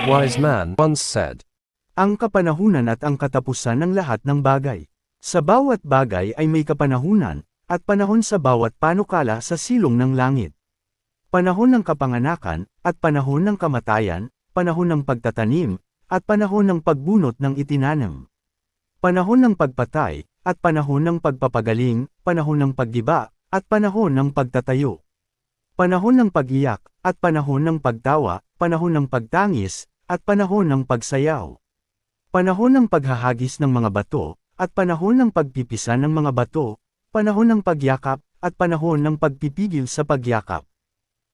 Wise man once said, Ang kapanahunan at ang katapusan ng lahat ng bagay. Sa bawat bagay ay may kapanahunan, at panahon sa bawat panukala sa silong ng langit. Panahon ng kapanganakan, at panahon ng kamatayan, panahon ng pagtatanim, at panahon ng pagbunot ng itinanam. Panahon ng pagpatay, at panahon ng pagpapagaling, panahon ng paggiba, at panahon ng pagtatayo. Panahon ng pag-iyak, at panahon ng pagtawa, panahon ng pagtangis, at panahon ng pagsayaw. Panahon ng paghahagis ng mga bato, at panahon ng pagpipisan ng mga bato, panahon ng pagyakap, at panahon ng pagpipigil sa pagyakap.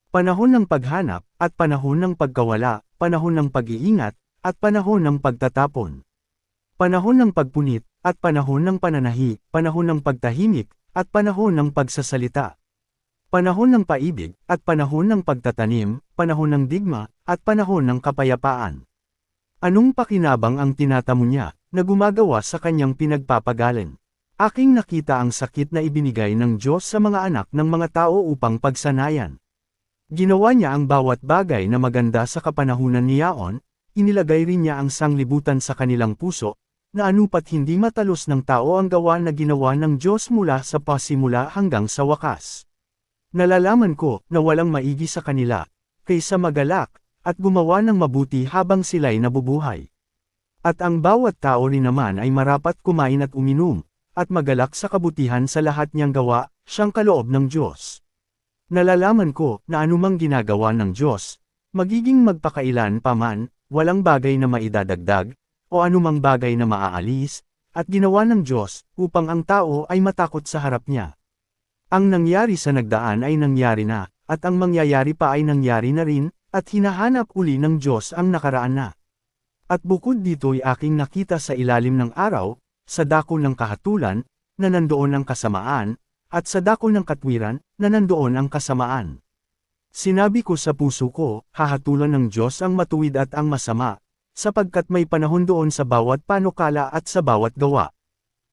Panahon ng paghanap, at panahon ng pagkawala, panahon ng pag-iingat, at panahon ng pagtatapon. Panahon ng pagpunit, at panahon ng pananahi, panahon ng pagtahimik, at panahon ng pagsasalita. Panahon ng paibig, at panahon ng pagtatanim, panahon ng digma, at panahon ng kapayapaan. Anong pakinabang ang tinatamo niya, na gumagawa sa kanyang pinagpapagalan? Aking nakita ang sakit na ibinigay ng Diyos sa mga anak ng mga tao upang pagsanayan. Ginawa niya ang bawat bagay na maganda sa kapanahunan niyaon, inilagay rin niya ang sanglibutan sa kanilang puso, na anupat hindi matalos ng tao ang gawa na ginawa ng Diyos mula sa pasimula hanggang sa wakas. Nalalaman ko na walang maigi sa kanila, kaysa magalak, at gumawa ng mabuti habang sila'y nabubuhay. At ang bawat tao rin naman ay marapat kumain at uminom, at magalak sa kabutihan sa lahat niyang gawa, siyang kaloob ng Diyos. Nalalaman ko na anumang ginagawa ng Diyos, magiging magpakailan pa man, walang bagay na maidadagdag, o anumang bagay na maaalis, at ginawa ng Diyos, upang ang tao ay matakot sa harap niya. Ang nangyari sa nagdaan ay nangyari na, at ang mangyayari pa ay nangyari na rin, at hinahanap uli ng Diyos ang nakaraan na. At bukod dito'y aking nakita sa ilalim ng araw, sa dako ng kahatulan, na nandoon ang kasamaan, at sa dako ng katwiran, na nandoon ang kasamaan. Sinabi ko sa puso ko, hahatulan ng Diyos ang matuwid at ang masama, sapagkat may panahon doon sa bawat panukala at sa bawat gawa.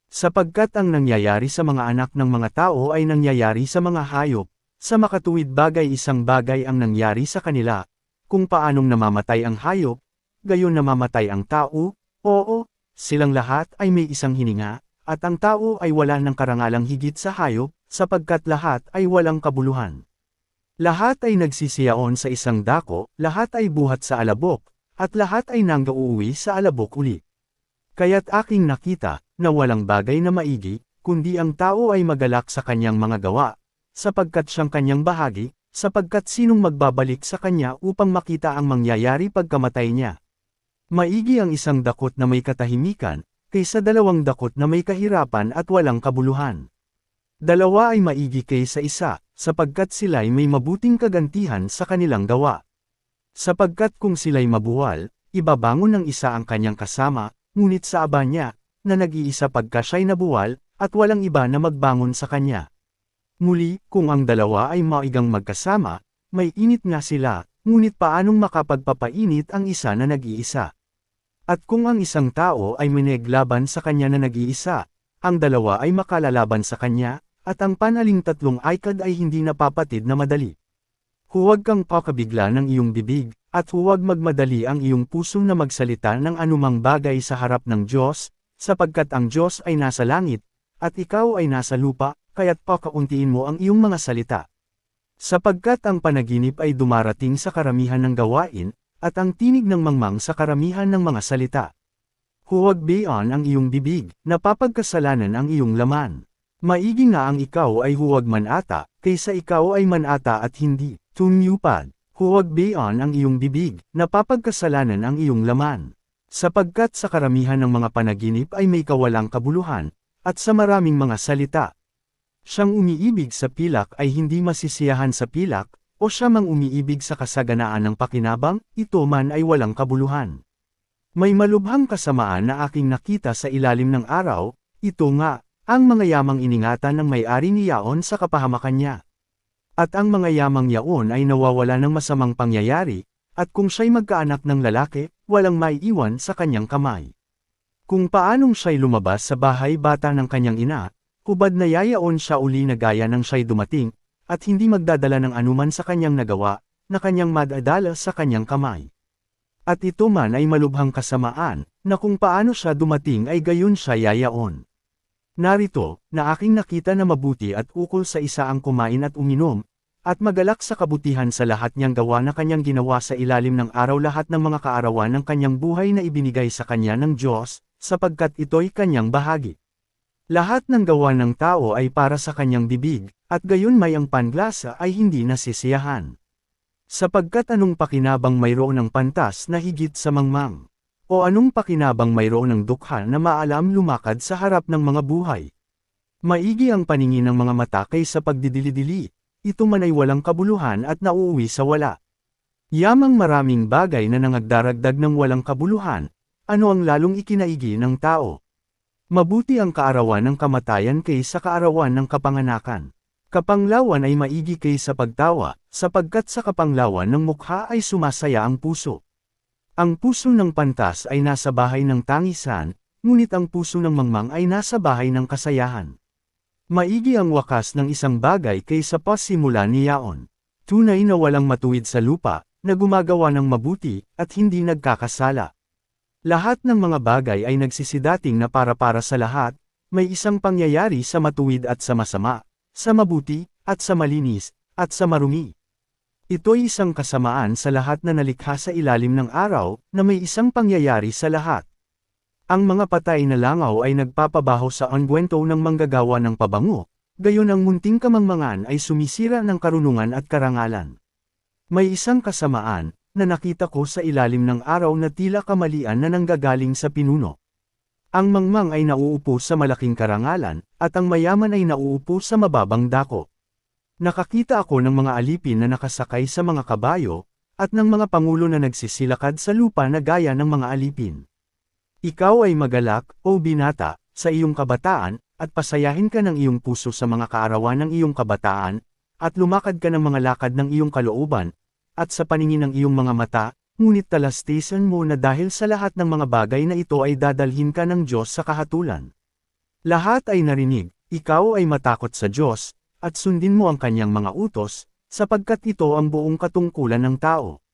Sapagkat ang nangyayari sa mga anak ng mga tao ay nangyayari sa mga hayop, sa makatuwid bagay isang bagay ang nangyari sa kanila, kung paanong namamatay ang hayop, gayon namamatay ang tao, oo, silang lahat ay may isang hininga, at ang tao ay wala ng karangalang higit sa hayop, sapagkat lahat ay walang kabuluhan. Lahat ay nagsisiyaon sa isang dako, lahat ay buhat sa alabok, at lahat ay nanggauuwi sa alabok uli. Kaya't aking nakita, na walang bagay na maigi, kundi ang tao ay magalak sa kanyang mga gawa, sapagkat siyang kanyang bahagi, sapagkat sinong magbabalik sa kanya upang makita ang mangyayari pagkamatay niya. Maigi ang isang dakot na may katahimikan, kaysa dalawang dakot na may kahirapan at walang kabuluhan. Dalawa ay maigi kaysa isa, sapagkat sila'y may mabuting kagantihan sa kanilang gawa. Sapagkat kung sila'y mabuwal, ibabangon ng isa ang kanyang kasama, ngunit sa aba niya, na nag-iisa pagka siya'y nabuwal, at walang iba na magbangon sa kanya. Muli, kung ang dalawa ay maigang magkasama, may init nga sila, ngunit paanong makapagpapainit ang isa na nag-iisa? At kung ang isang tao ay mineglaban sa kanya na nag-iisa, ang dalawa ay makalalaban sa kanya, at ang panaling tatlong aikad ay hindi napapatid na madali. Huwag kang pakabigla ng iyong bibig, at huwag magmadali ang iyong puso na magsalita ng anumang bagay sa harap ng Diyos, sapagkat ang Diyos ay nasa langit, at ikaw ay nasa lupa, kaya't pakauntiin mo ang iyong mga salita. Sapagkat ang panaginip ay dumarating sa karamihan ng gawain, at ang tinig ng mangmang sa karamihan ng mga salita. Huwag bayan ang iyong bibig, napapagkasalanan ang iyong laman. Maigi nga ang ikaw ay huwag manata, kaysa ikaw ay manata at hindi tumyupad. Huwag bayan ang iyong bibig, napapagkasalanan ang iyong laman. Sapagkat sa karamihan ng mga panaginip ay may kawalang kabuluhan, at sa maraming mga salita. Siyang umiibig sa pilak ay hindi masisiyahan sa pilak, o siya mang umiibig sa kasaganaan ng pakinabang, ito man ay walang kabuluhan. May malubhang kasamaan na aking nakita sa ilalim ng araw, ito nga, ang mga yamang iningatan ng may-ari niyaon sa kapahamakan niya. At ang mga yamang yaon ay nawawala ng masamang pangyayari, at kung siya'y magkaanak ng lalaki, walang maiiwan sa kanyang kamay. Kung paanong siya'y lumabas sa bahay bata ng kanyang ina, hubad na yayaon siya uli na gaya ng siya'y dumating, at hindi magdadala ng anuman sa kanyang nagawa, na kanyang madadala sa kanyang kamay. At ito man ay malubhang kasamaan, na kung paano siya dumating ay gayon siya yayaon. Narito, na aking nakita na mabuti at ukol sa isa ang kumain at uminom, at magalak sa kabutihan sa lahat niyang gawa na kanyang ginawa sa ilalim ng araw lahat ng mga kaarawan ng kanyang buhay na ibinigay sa kanya ng Diyos, sapagkat ito'y kanyang bahagi. Lahat ng gawa ng tao ay para sa kanyang bibig, at gayon may ang panlasa ay hindi nasisiyahan. Sapagkat anong pakinabang mayroon ng pantas na higit sa mangmang? O anong pakinabang mayroon ng dukha na maalam lumakad sa harap ng mga buhay? Maigi ang paningin ng mga mata kaysa pagdidili-dili, ito man ay walang kabuluhan at nauuwi sa wala. Yamang maraming bagay na nangagdaragdag ng walang kabuluhan, ano ang lalong ikinaigi ng tao? Mabuti ang kaarawan ng kamatayan kaysa kaarawan ng kapanganakan. Kapanglawan ay maigi kaysa pagtawa, sapagkat sa kapanglawan ng mukha ay sumasaya ang puso. Ang puso ng pantas ay nasa bahay ng tangisan, ngunit ang puso ng mangmang ay nasa bahay ng kasayahan. Maigi ang wakas ng isang bagay kaysa pasimula niyaon. Tunay na walang matuwid sa lupa, na gumagawa ng mabuti, at hindi nagkakasala. Lahat ng mga bagay ay nagsisidating na para sa lahat, may isang pangyayari sa matuwid at sa masama, sa mabuti, at sa malinis, at sa marumi. Ito'y isang kasamaan sa lahat na nalikha sa ilalim ng araw, na may isang pangyayari sa lahat. Ang mga patay na langaw ay nagpapabaho sa ungwento ng manggagawa ng pabango, gayon ang munting kamangmangan ay sumisira ng karunungan at karangalan. May isang kasamaan, na nakita ko sa ilalim ng araw na tila kamalian na nanggagaling sa pinuno. Ang mangmang ay nauupo sa malaking karangalan, at ang mayaman ay nauupo sa mababang dako. Nakakita ako ng mga alipin na nakasakay sa mga kabayo, at ng mga pangulo na nagsisilakad sa lupa na gaya ng mga alipin. Ikaw ay magalak, o binata, sa iyong kabataan, at pasayahin ka ng iyong puso sa mga kaarawan ng iyong kabataan, at lumakad ka ng mga lakad ng iyong kalooban, at sa paningin ng iyong mga mata, ngunit talastisan mo na dahil sa lahat ng mga bagay na ito ay dadalhin ka ng Diyos sa kahatulan. Lahat ay narinig, ikaw ay matakot sa Diyos, at sundin mo ang kanyang mga utos, sapagkat ito ang buong katungkulan ng tao.